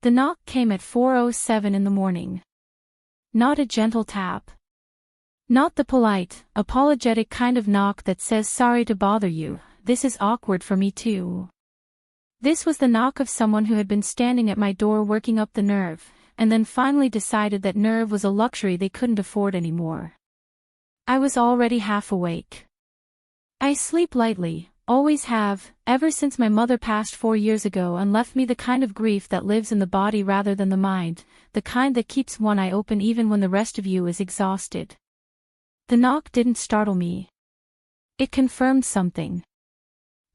The knock came at 4:07 in the morning. Not a gentle tap. Not the polite, apologetic kind of knock that says sorry to bother you, this is awkward for me too. This was the knock of someone who had been standing at my door working up the nerve, and then finally decided that nerve was a luxury they couldn't afford anymore. I was already half awake. I sleep lightly, always have, ever since my mother passed 4 years ago and left me the kind of grief that lives in the body rather than the mind, the kind that keeps one eye open even when the rest of you is exhausted. The knock didn't startle me. It confirmed something.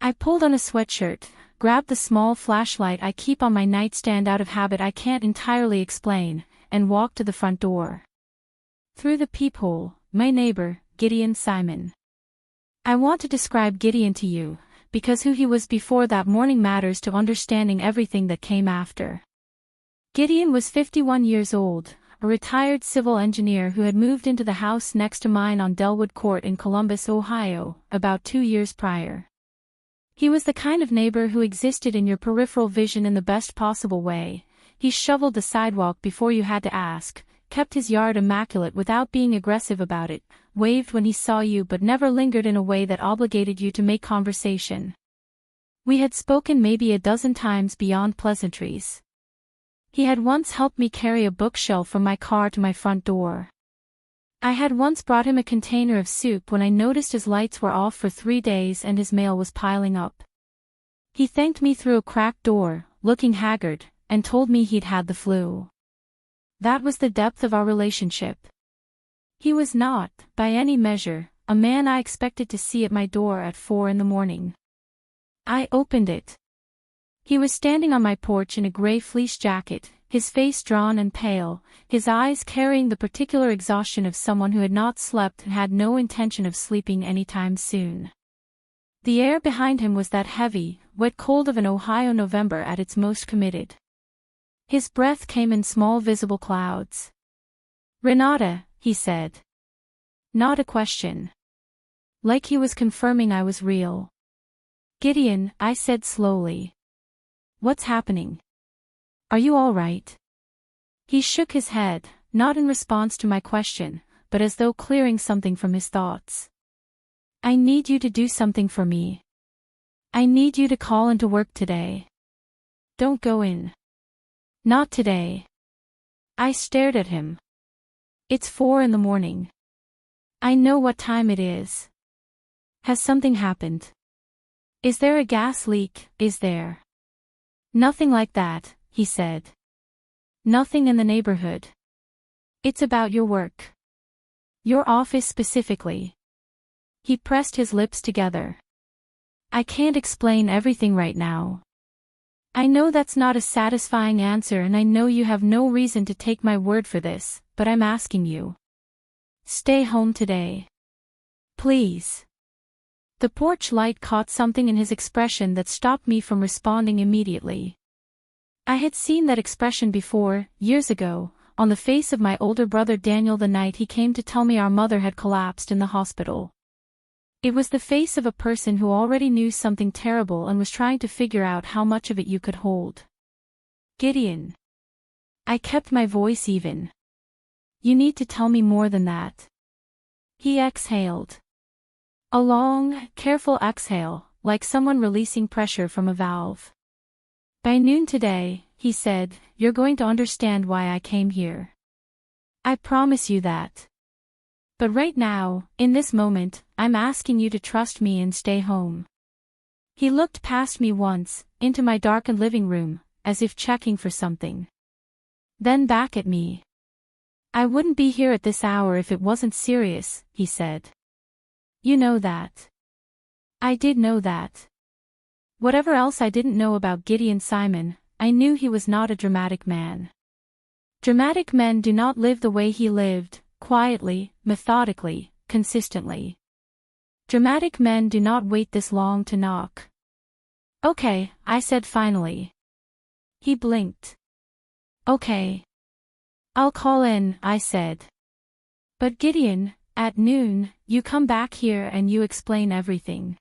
I pulled on a sweatshirt, grabbed the small flashlight I keep on my nightstand out of habit I can't entirely explain, and walked to the front door. Through the peephole, my neighbor, Gideon Simon. I want to describe Gideon to you, because who he was before that morning matters to understanding everything that came after. Gideon was 51 years old, a retired civil engineer who had moved into the house next to mine on Delwood Court in Columbus, Ohio, about 2 years prior. He was the kind of neighbor who existed in your peripheral vision in the best possible way. He shoveled the sidewalk before you had to ask, kept his yard immaculate without being aggressive about it, waved when he saw you but never lingered in a way that obligated you to make conversation. We had spoken maybe a dozen times beyond pleasantries. He had once helped me carry a bookshelf from my car to my front door. I had once brought him a container of soup when I noticed his lights were off for 3 days and his mail was piling up. He thanked me through a cracked door, looking haggard, and told me he'd had the flu. That was the depth of our relationship. He was not, by any measure, a man I expected to see at my door at 4 in the morning. I opened it. He was standing on my porch in a gray fleece jacket, his face drawn and pale, his eyes carrying the particular exhaustion of someone who had not slept and had no intention of sleeping anytime soon. The air behind him was that heavy, wet cold of an Ohio November at its most committed. His breath came in small visible clouds. "Renata," he said. Not a question. Like he was confirming I was real. "Gideon," I said slowly. "What's happening? Are you all right?" He shook his head, not in response to my question, but as though clearing something from his thoughts. "I need you to do something for me. I need you to call into work today. Don't go in. Not today." I stared at him. "It's 4 in the morning. I know what time it is. Has something happened? Is there a gas leak, is there?" "Nothing like that," he said. "Nothing in the neighborhood. It's about your work. Your office specifically." He pressed his lips together. "I can't explain everything right now. I know that's not a satisfying answer and I know you have no reason to take my word for this, but I'm asking you. Stay home today. Please." The porch light caught something in his expression that stopped me from responding immediately. I had seen that expression before, years ago, on the face of my older brother Daniel the night he came to tell me our mother had collapsed in the hospital. It was the face of a person who already knew something terrible and was trying to figure out how much of it you could hold. "Gideon." I kept my voice even. "You need to tell me more than that." He exhaled. A long, careful exhale, like someone releasing pressure from a valve. "By noon today," he said, "you're going to understand why I came here. I promise you that. But right now, in this moment, I'm asking you to trust me and stay home." He looked past me once, into my darkened living room, as if checking for something. Then back at me. "I wouldn't be here at this hour if it wasn't serious," he said. "You know that." I did know that. Whatever else I didn't know about Gideon Simon, I knew he was not a dramatic man. Dramatic men do not live the way he lived, quietly, methodically, consistently. Dramatic men do not wait this long to knock. "Okay," I said finally. He blinked. "Okay. I'll call in," I said. "But Gideon, at noon, you come back here and you explain everything."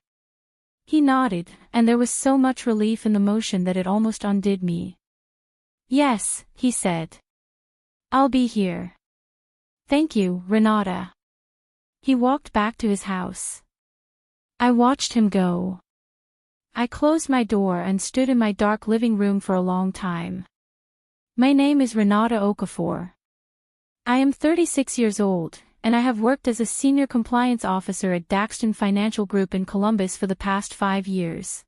He nodded, and there was so much relief in the motion that it almost undid me. Yes, he said. I'll be here. Thank you, Renata. He walked back to his house. I watched him go. I closed my door and stood in my dark living room for a long time. My name is Renata Okafor. I am 36 years old, and I have worked as a senior compliance officer at Daxton Financial Group in Columbus for the past 5 years.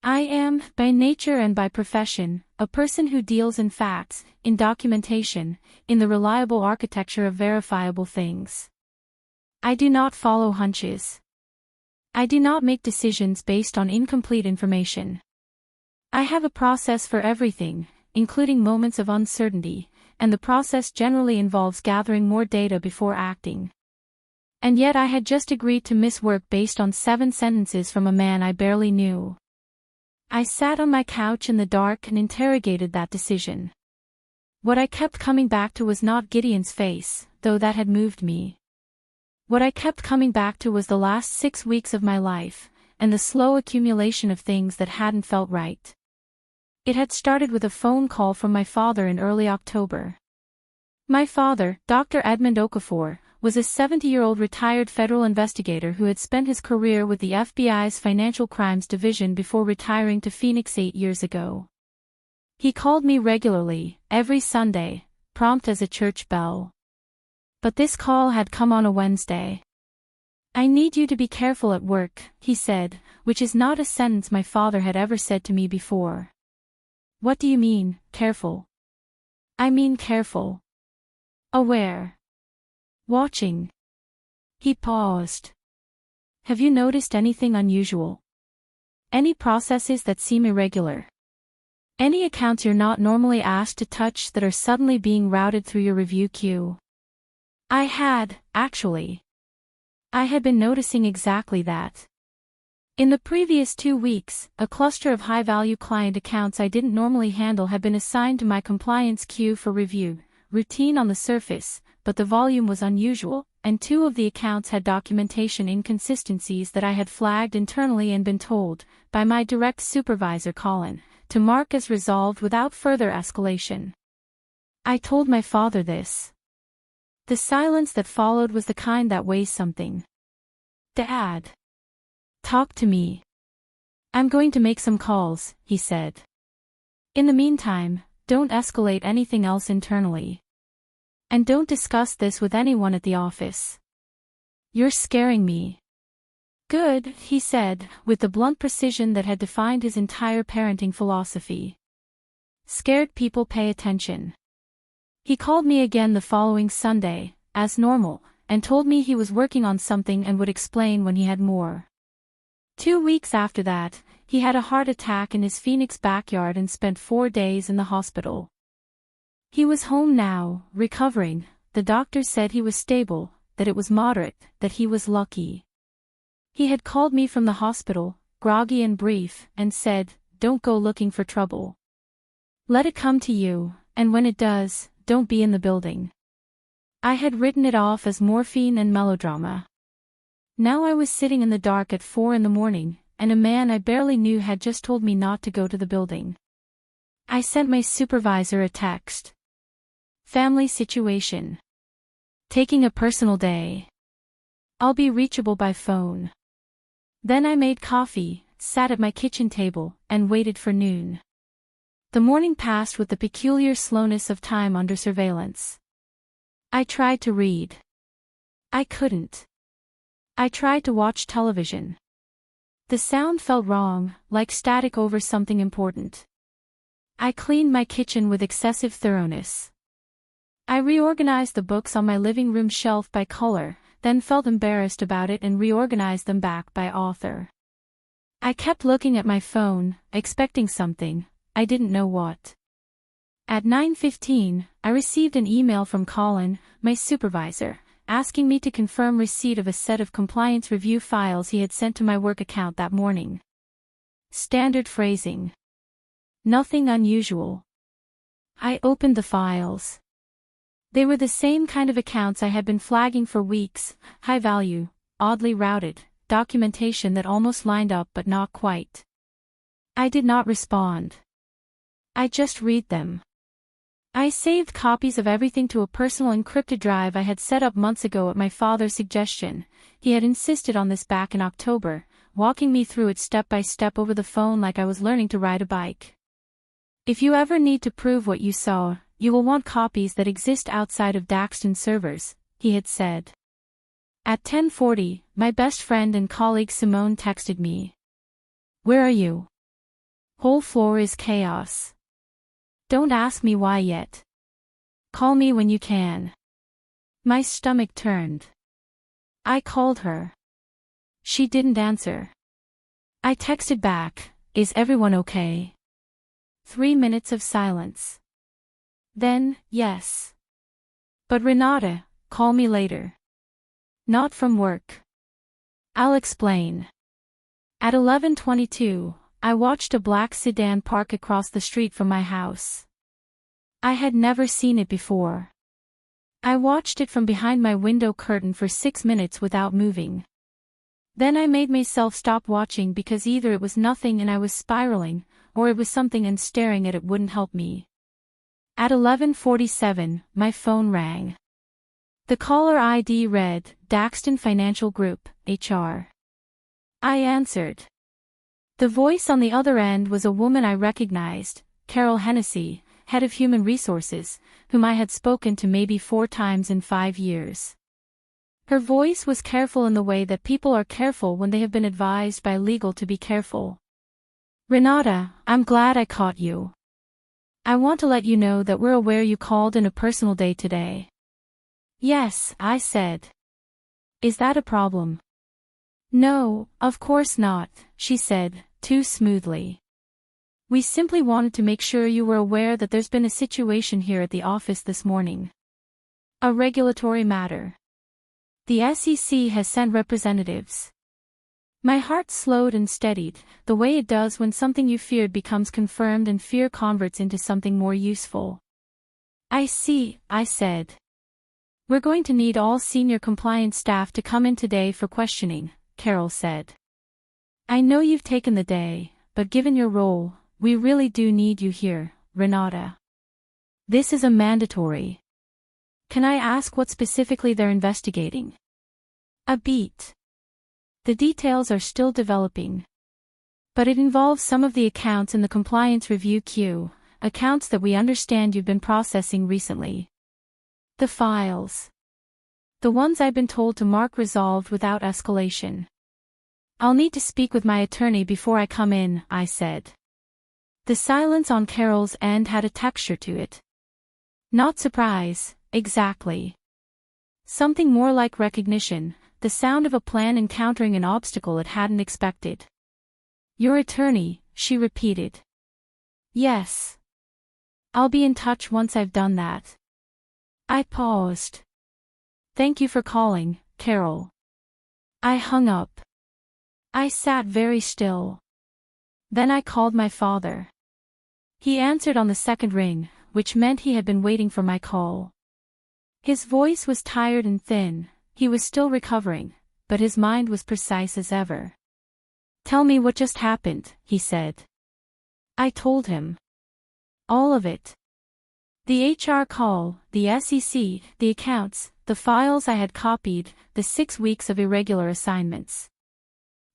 I am, by nature and by profession, a person who deals in facts, in documentation, in the reliable architecture of verifiable things. I do not follow hunches. I do not make decisions based on incomplete information. I have a process for everything, including moments of uncertainty, and the process generally involves gathering more data before acting. And yet I had just agreed to miss work based on 7 sentences from a man I barely knew. I sat on my couch in the dark and interrogated that decision. What I kept coming back to was not Gideon's face, though that had moved me. What I kept coming back to was the last 6 weeks of my life, and the slow accumulation of things that hadn't felt right. It had started with a phone call from my father in early October. My father, Dr. Edmund Okafor, was a 70-year-old retired federal investigator who had spent his career with the FBI's Financial Crimes Division before retiring to Phoenix 8 years ago. He called me regularly, every Sunday, prompt as a church bell. But this call had come on a Wednesday. I need you to be careful at work, he said, which is not a sentence my father had ever said to me before. What do you mean, careful? I mean careful. Aware. Watching. He paused. Have you noticed anything unusual? Any processes that seem irregular? Any accounts you're not normally asked to touch that are suddenly being routed through your review queue? I had, actually. I had been noticing exactly that. In the previous 2 weeks, a cluster of high-value client accounts I didn't normally handle had been assigned to my compliance queue for review, routine on the surface, but the volume was unusual, and 2 of the accounts had documentation inconsistencies that I had flagged internally and been told, by my direct supervisor Colin, to mark as resolved without further escalation. I told my father this. The silence that followed was the kind that weighs something. Dad. Talk to me. I'm going to make some calls, he said. In the meantime, don't escalate anything else internally. And don't discuss this with anyone at the office. You're scaring me. Good, he said, with the blunt precision that had defined his entire parenting philosophy. Scared people pay attention. He called me again the following Sunday, as normal, and told me he was working on something and would explain when he had more. 2 weeks after that, he had a heart attack in his Phoenix backyard and spent 4 days in the hospital. He was home now, recovering. The doctors said he was stable, that it was moderate, that he was lucky. He had called me from the hospital, groggy and brief, and said, "Don't go looking for trouble. Let it come to you, and when it does, don't be in the building." I had written it off as morphine and melodrama. Now I was sitting in the dark at 4 in the morning, and a man I barely knew had just told me not to go to the building. I sent my supervisor a text. Family situation. Taking a personal day. I'll be reachable by phone. Then I made coffee, sat at my kitchen table, and waited for noon. The morning passed with the peculiar slowness of time under surveillance. I tried to read. I couldn't. I tried to watch television. The sound felt wrong, like static over something important. I cleaned my kitchen with excessive thoroughness. I reorganized the books on my living room shelf by color, then felt embarrassed about it and reorganized them back by author. I kept looking at my phone, expecting something, I didn't know what. At 9:15, I received an email from Colin, my supervisor, asking me to confirm receipt of a set of compliance review files he had sent to my work account that morning. Standard phrasing. Nothing unusual. I opened the files. They were the same kind of accounts I had been flagging for weeks, high value, oddly routed, documentation that almost lined up but not quite. I did not respond. I just read them. I saved copies of everything to a personal encrypted drive I had set up months ago at my father's suggestion. He had insisted on this back in October, walking me through it step by step over the phone like I was learning to ride a bike. If you ever need to prove what you saw, you will want copies that exist outside of Daxton's servers, he had said. At 10:40, my best friend and colleague Simone texted me. Where are you? Whole floor is chaos. Don't ask me why yet. Call me when you can. My stomach turned. I called her. She didn't answer. I texted back, is everyone okay? 3 minutes of silence. Then, yes. But Renata, call me later. Not from work. I'll explain. At 11:22, I watched a black sedan park across the street from my house. I had never seen it before. I watched it from behind my window curtain for 6 minutes without moving. Then I made myself stop watching because either it was nothing and I was spiraling, or it was something and staring at it wouldn't help me. At 11:47, my phone rang. The caller ID read, Daxton Financial Group, HR. I answered. The voice on the other end was a woman I recognized, Carol Hennessy, head of human resources, whom I had spoken to maybe 4 times in 5 years. Her voice was careful in the way that people are careful when they have been advised by legal to be careful. Renata, I'm glad I caught you. I want to let you know that we're aware you called in a personal day today. Yes, I said. Is that a problem? No, of course not, she said, too smoothly. We simply wanted to make sure you were aware that there's been a situation here at the office this morning. A regulatory matter. The SEC has sent representatives. My heart slowed and steadied, the way it does when something you feared becomes confirmed and fear converts into something more useful. I see, I said. We're going to need all senior compliance staff to come in today for questioning, Carol said. I know you've taken the day, but given your role, we really do need you here, Renata. This is a mandatory. Can I ask what specifically they're investigating? A beat. The details are still developing. But it involves some of the accounts in the compliance review queue, accounts that we understand you've been processing recently. The files. The ones I've been told to mark resolved without escalation. I'll need to speak with my attorney before I come in, I said. The silence on Carol's end had a texture to it. Not surprise, exactly. Something more like recognition, the sound of a plan encountering an obstacle it hadn't expected. Your attorney, she repeated. Yes. I'll be in touch once I've done that. I paused. Thank you for calling, Carol. I hung up. I sat very still. Then I called my father. He answered on the second ring, which meant he had been waiting for my call. His voice was tired and thin, he was still recovering, but his mind was precise as ever. Tell me what just happened, he said. I told him. All of it. The HR call, the SEC, the accounts, the files I had copied, the 6 weeks of irregular assignments.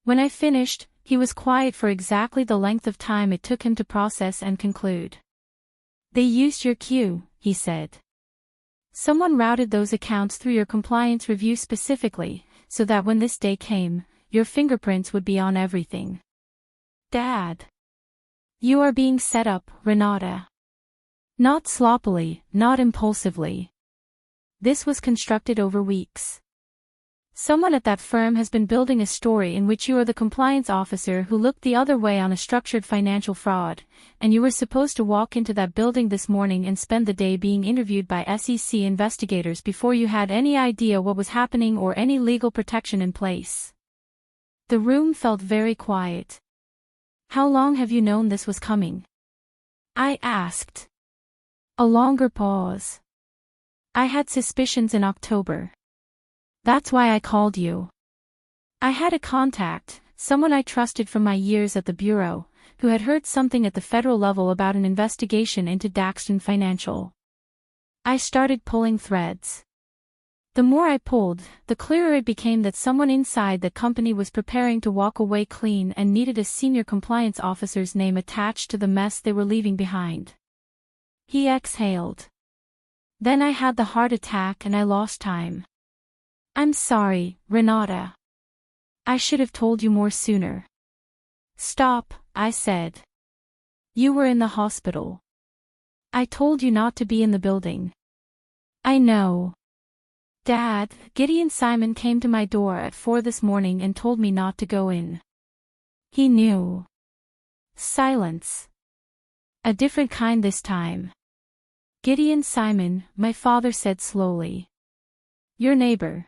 When I finished, he was quiet for exactly the length of time it took him to process and conclude. They used your queue, he said. Someone routed those accounts through your compliance review specifically, so that when this day came, your fingerprints would be on everything. Dad. You are being set up, Renata. Not sloppily, not impulsively. This was constructed over weeks. Someone at that firm has been building a story in which you are the compliance officer who looked the other way on a structured financial fraud, and you were supposed to walk into that building this morning and spend the day being interviewed by SEC investigators before you had any idea what was happening or any legal protection in place. The room felt very quiet. How long have you known this was coming? I asked. A longer pause. I had suspicions in October. That's why I called you. I had a contact, someone I trusted from my years at the bureau, who had heard something at the federal level about an investigation into Daxton Financial. I started pulling threads. The more I pulled, the clearer it became that someone inside that company was preparing to walk away clean and needed a senior compliance officer's name attached to the mess they were leaving behind. He exhaled. Then I had the heart attack and I lost time. I'm sorry, Renata. I should have told you more sooner. Stop, I said. You were in the hospital. I told you not to be in the building. I know. Dad, Gideon Simon came to my door at 4 this morning and told me not to go in. He knew. Silence. A different kind this time. Gideon Simon, my father said slowly. Your neighbor.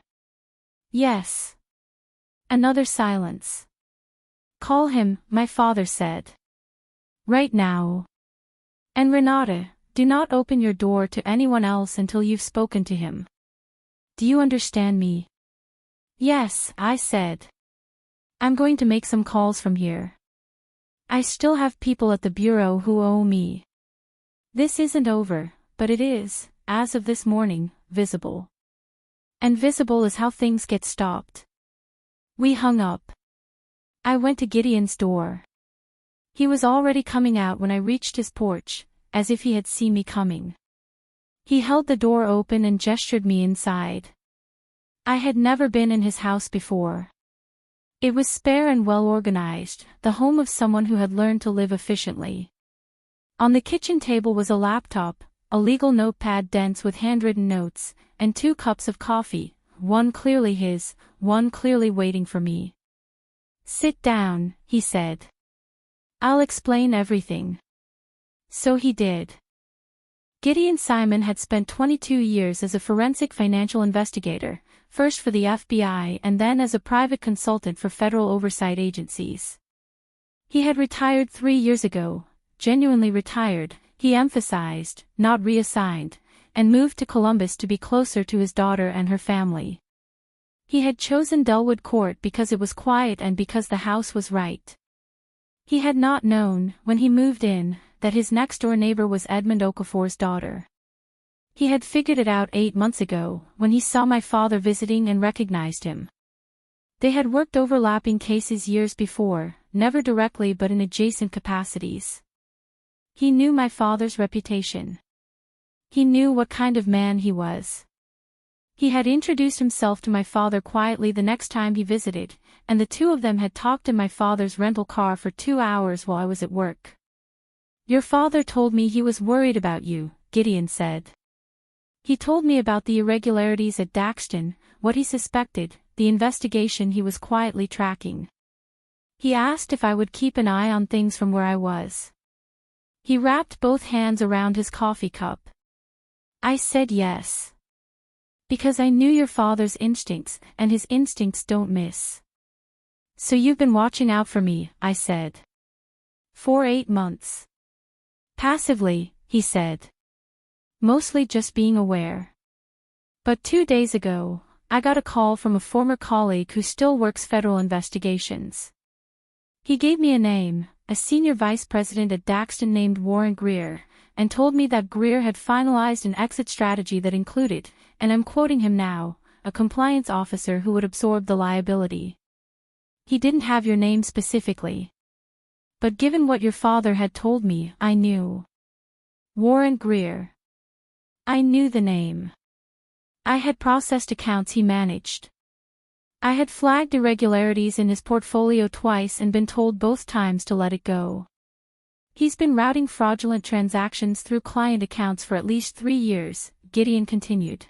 Yes. Another silence. Call him, my father said. Right now. And Renata, do not open your door to anyone else until you've spoken to him. Do you understand me? Yes, I said. I'm going to make some calls from here. I still have people at the bureau who owe me. This isn't over, but it is, as of this morning, visible. And visible is how things get stopped. We hung up. I went to Gideon's door. He was already coming out when I reached his porch, as if he had seen me coming. He held the door open and gestured me inside. I had never been in his house before. It was spare and well organized, the home of someone who had learned to live efficiently. On the kitchen table was a laptop, a legal notepad dense with handwritten notes, and 2 cups of coffee, one clearly his, one clearly waiting for me. Sit down, he said. I'll explain everything. So he did. Gideon Simon had spent 22 years as a forensic financial investigator, first for the FBI and then as a private consultant for federal oversight agencies. He had retired 3 years ago, genuinely retired, he emphasized, not reassigned, and moved to Columbus to be closer to his daughter and her family. He had chosen Delwood Court because it was quiet and because the house was right. He had not known, when he moved in, that his next-door neighbor was Edmund Okafor's daughter. He had figured it out 8 months ago, when he saw my father visiting and recognized him. They had worked overlapping cases years before, never directly but in adjacent capacities. He knew my father's reputation. He knew what kind of man he was. He had introduced himself to my father quietly the next time he visited, and the two of them had talked in my father's rental car for 2 hours while I was at work. Your father told me he was worried about you, Gideon said. He told me about the irregularities at Daxton, what he suspected, the investigation he was quietly tracking. He asked if I would keep an eye on things from where I was. He wrapped both hands around his coffee cup. I said yes. Because I knew your father's instincts, and his instincts don't miss. So you've been watching out for me, I said. For 8 months. Passively, he said. Mostly just being aware. But 2 days ago, I got a call from a former colleague who still works federal investigations. He gave me a name, a senior vice president at Daxton named Warren Greer, and told me that Greer had finalized an exit strategy that included, and I'm quoting him now, a compliance officer who would absorb the liability. He didn't have your name specifically. But given what your father had told me, I knew. Warren Greer. I knew the name. I had processed accounts he managed. I had flagged irregularities in his portfolio twice and been told both times to let it go. He's been routing fraudulent transactions through client accounts for at least 3 years, Gideon continued.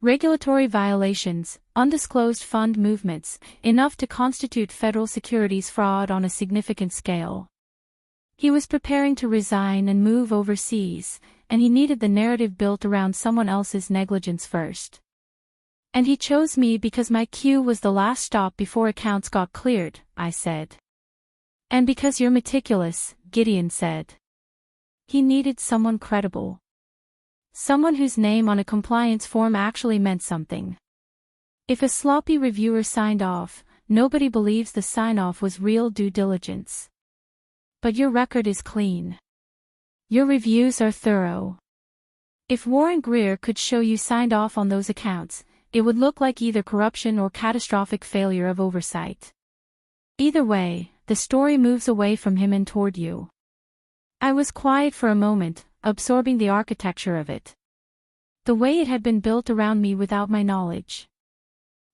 Regulatory violations, undisclosed fund movements, enough to constitute federal securities fraud on a significant scale. He was preparing to resign and move overseas, and he needed the narrative built around someone else's negligence first. And he chose me because my queue was the last stop before accounts got cleared, I said. And because you're meticulous, Gideon said. He needed someone credible. Someone whose name on a compliance form actually meant something. If a sloppy reviewer signed off, nobody believes the sign-off was real due diligence. But your record is clean. Your reviews are thorough. If Warren Greer could show you signed off on those accounts, it would look like either corruption or catastrophic failure of oversight. Either way, the story moves away from him and toward you. I was quiet for a moment, absorbing the architecture of it. The way it had been built around me without my knowledge.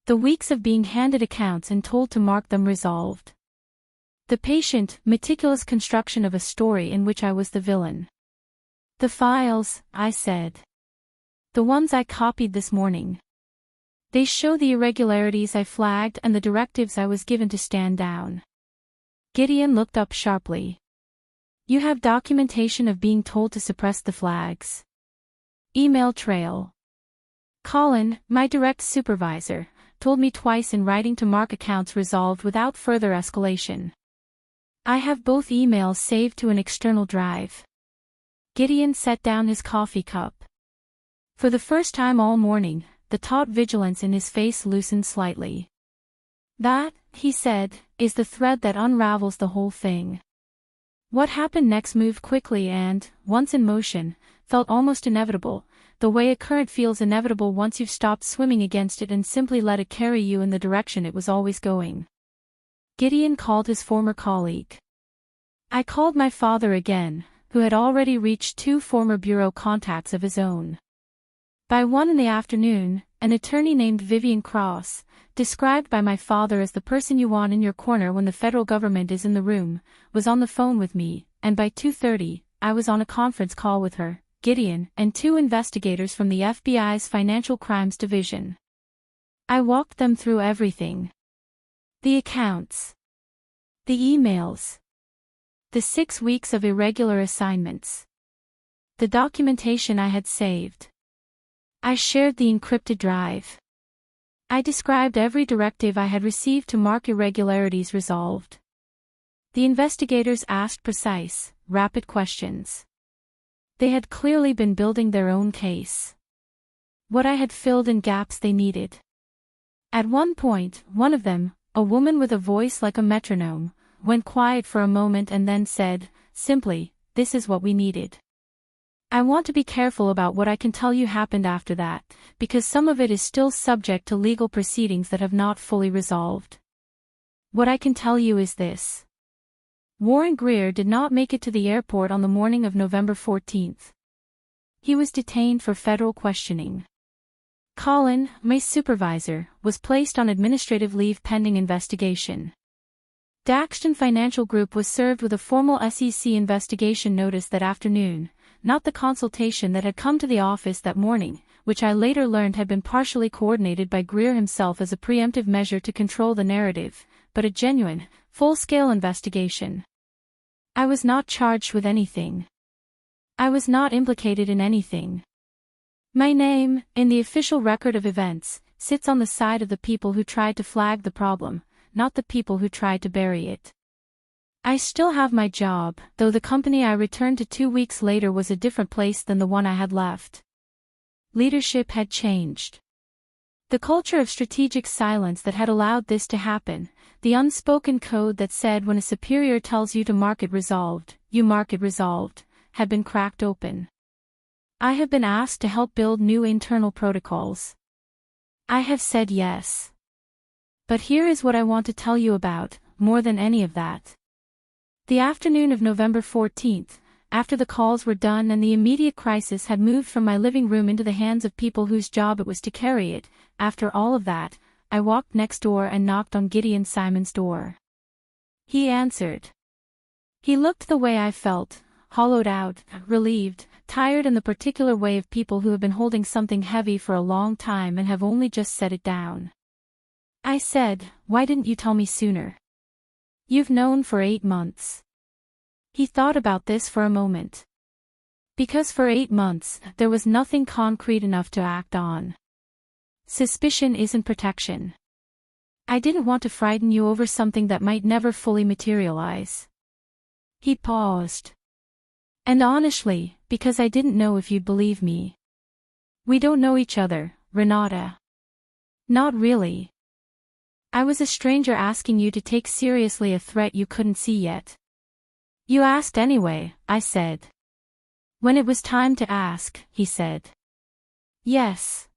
The weeks of being handed accounts and told to mark them resolved. The patient, meticulous construction of a story in which I was the villain. The files, I said. The ones I copied this morning. They show the irregularities I flagged and the directives I was given to stand down. Gideon looked up sharply. You have documentation of being told to suppress the flags. Email trail. Colin, my direct supervisor, told me twice in writing to mark accounts resolved without further escalation. I have both emails saved to an external drive. Gideon set down his coffee cup. For the first time all morning, the taut vigilance in his face loosened slightly. That, he said, is the thread that unravels the whole thing. What happened next moved quickly and, once in motion, felt almost inevitable, the way a current feels inevitable once you've stopped swimming against it and simply let it carry you in the direction it was always going. Gideon called his former colleague. I called my father again, who had already reached 2 former bureau contacts of his own. By 1 in the afternoon, an attorney named Vivian Cross, described by my father as the person you want in your corner when the federal government is in the room, was on the phone with me, and by 2:30, I was on a conference call with her, Gideon, and 2 investigators from the FBI's Financial Crimes Division. I walked them through everything. The accounts. The emails. The 6 weeks of irregular assignments. The documentation I had saved. I shared the encrypted drive. I described every directive I had received to mark irregularities resolved. The investigators asked precise, rapid questions. They had clearly been building their own case. What I had filled in gaps they needed. At one point, one of them, a woman with a voice like a metronome, went quiet for a moment and then said, simply, "This is what we needed." I want to be careful about what I can tell you happened after that, because some of it is still subject to legal proceedings that have not fully resolved. What I can tell you is this. Warren Greer did not make it to the airport on the morning of November 14th. He was detained for federal questioning. Colin, my supervisor, was placed on administrative leave pending investigation. Daxton Financial Group was served with a formal SEC investigation notice that afternoon, not the consultation that had come to the office that morning, which I later learned had been partially coordinated by Greer himself as a preemptive measure to control the narrative, but a genuine, full-scale investigation. I was not charged with anything. I was not implicated in anything. My name, in the official record of events, sits on the side of the people who tried to flag the problem, not the people who tried to bury it. I still have my job, though the company I returned to 2 weeks later was a different place than the one I had left. Leadership had changed. The culture of strategic silence that had allowed this to happen, the unspoken code that said when a superior tells you to mark it resolved, you mark it resolved, had been cracked open. I have been asked to help build new internal protocols. I have said yes. But here is what I want to tell you about, more than any of that. The afternoon of November 14th, after the calls were done and the immediate crisis had moved from my living room into the hands of people whose job it was to carry it, after all of that, I walked next door and knocked on Gideon Simon's door. He answered. He looked the way I felt, hollowed out, relieved, tired, in the particular way of people who have been holding something heavy for a long time and have only just set it down. I said, "Why didn't you tell me sooner? You've known for 8 months. He thought about this for a moment. Because for 8 months, there was nothing concrete enough to act on. Suspicion isn't protection. I didn't want to frighten you over something that might never fully materialize. He paused. And honestly, because I didn't know if you'd believe me. We don't know each other, Renata. Not really. I was a stranger asking you to take seriously a threat you couldn't see yet. You asked anyway, I said. When it was time to ask, he said. Yes.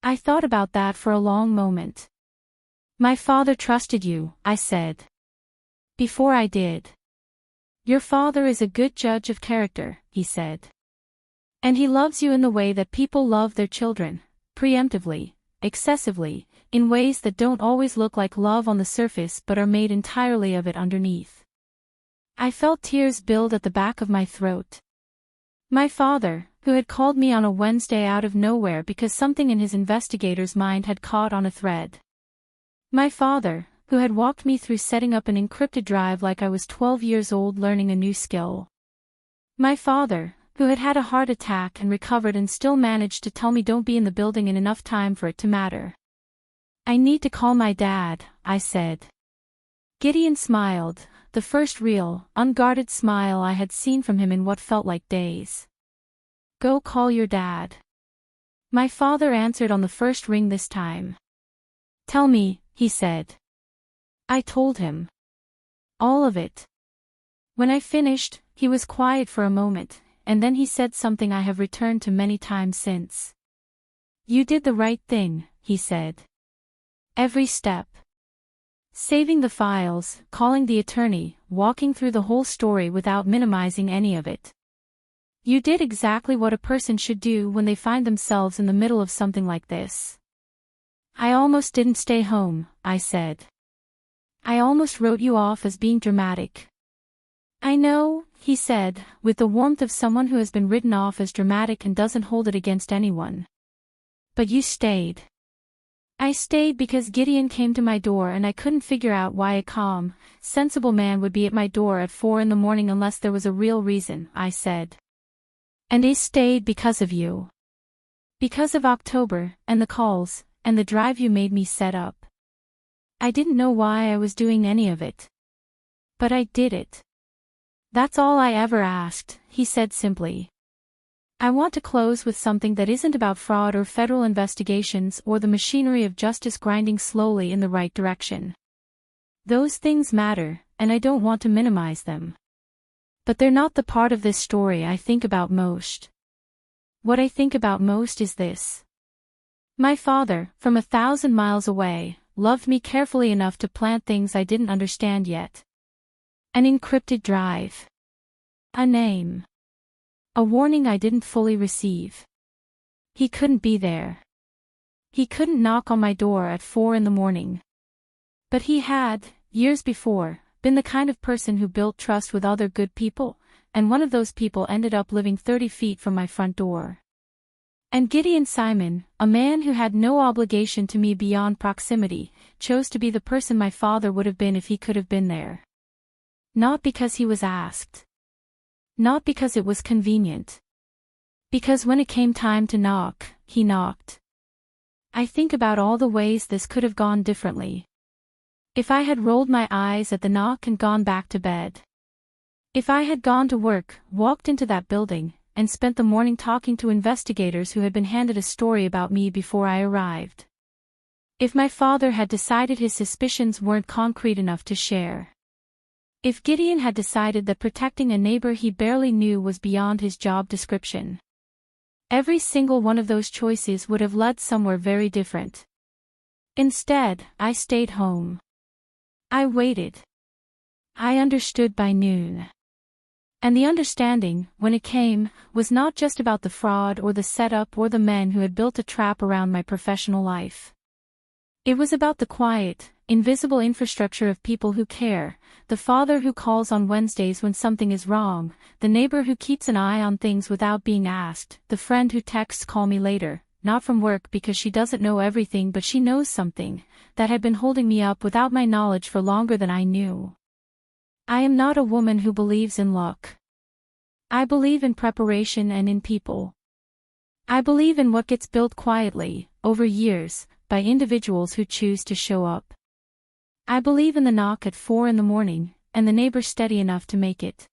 I thought about that for a long moment. My father trusted you, I said. Before I did. Your father is a good judge of character, he said. And he loves you in the way that people love their children, preemptively, excessively, in ways that don't always look like love on the surface but are made entirely of it underneath. I felt tears build at the back of my throat. My father, who had called me on a Wednesday out of nowhere because something in his investigator's mind had caught on a thread. My father, who had walked me through setting up an encrypted drive like I was 12 years old learning a new skill. My father, who had had a heart attack and recovered and still managed to tell me don't be in the building in enough time for it to matter. I need to call my dad, I said. Gideon smiled, the first real, unguarded smile I had seen from him in what felt like days. Go call your dad. My father answered on the first ring this time. Tell me, he said. I told him. All of it. When I finished, he was quiet for a moment, and then he said something I have returned to many times since. You did the right thing, he said. Every step. Saving the files, calling the attorney, walking through the whole story without minimizing any of it. You did exactly what a person should do when they find themselves in the middle of something like this. I almost didn't stay home, I said. I almost wrote you off as being dramatic. I know, he said, with the warmth of someone who has been written off as dramatic and doesn't hold it against anyone. But you stayed. I stayed because Gideon came to my door and I couldn't figure out why a calm, sensible man would be at my door at 4 a.m. unless there was a real reason, I said. And I stayed because of you. Because of October, and the calls, and the drive you made me set up. I didn't know why I was doing any of it. But I did it. That's all I ever asked, he said simply. I want to close with something that isn't about fraud or federal investigations or the machinery of justice grinding slowly in the right direction. Those things matter, and I don't want to minimize them. But they're not the part of this story I think about most. What I think about most is this. My father, from 1,000 miles away, loved me carefully enough to plant things I didn't understand yet. An encrypted drive. A name. A warning I didn't fully receive. He couldn't be there. He couldn't knock on my door at 4 a.m. But he had, years before, been the kind of person who built trust with other good people, and one of those people ended up living 30 feet from my front door. And Gideon Simon, a man who had no obligation to me beyond proximity, chose to be the person my father would have been if he could have been there. Not because he was asked. Not because it was convenient. Because when it came time to knock, he knocked. I think about all the ways this could have gone differently. If I had rolled my eyes at the knock and gone back to bed. If I had gone to work, walked into that building, and spent the morning talking to investigators who had been handed a story about me before I arrived. If my father had decided his suspicions weren't concrete enough to share. If Gideon had decided that protecting a neighbor he barely knew was beyond his job description. Every single one of those choices would have led somewhere very different. Instead, I stayed home. I waited. I understood by noon. And the understanding, when it came, was not just about the fraud or the setup or the men who had built a trap around my professional life. It was about the quiet, invisible infrastructure of people who care, the father who calls on Wednesdays when something is wrong, the neighbor who keeps an eye on things without being asked, the friend who texts call me later, not from work because she doesn't know everything but she knows something, that had been holding me up without my knowledge for longer than I knew. I am not a woman who believes in luck. I believe in preparation and in people. I believe in what gets built quietly, over years, by individuals who choose to show up. I believe in the knock at 4 a.m, and the neighbor steady enough to make it.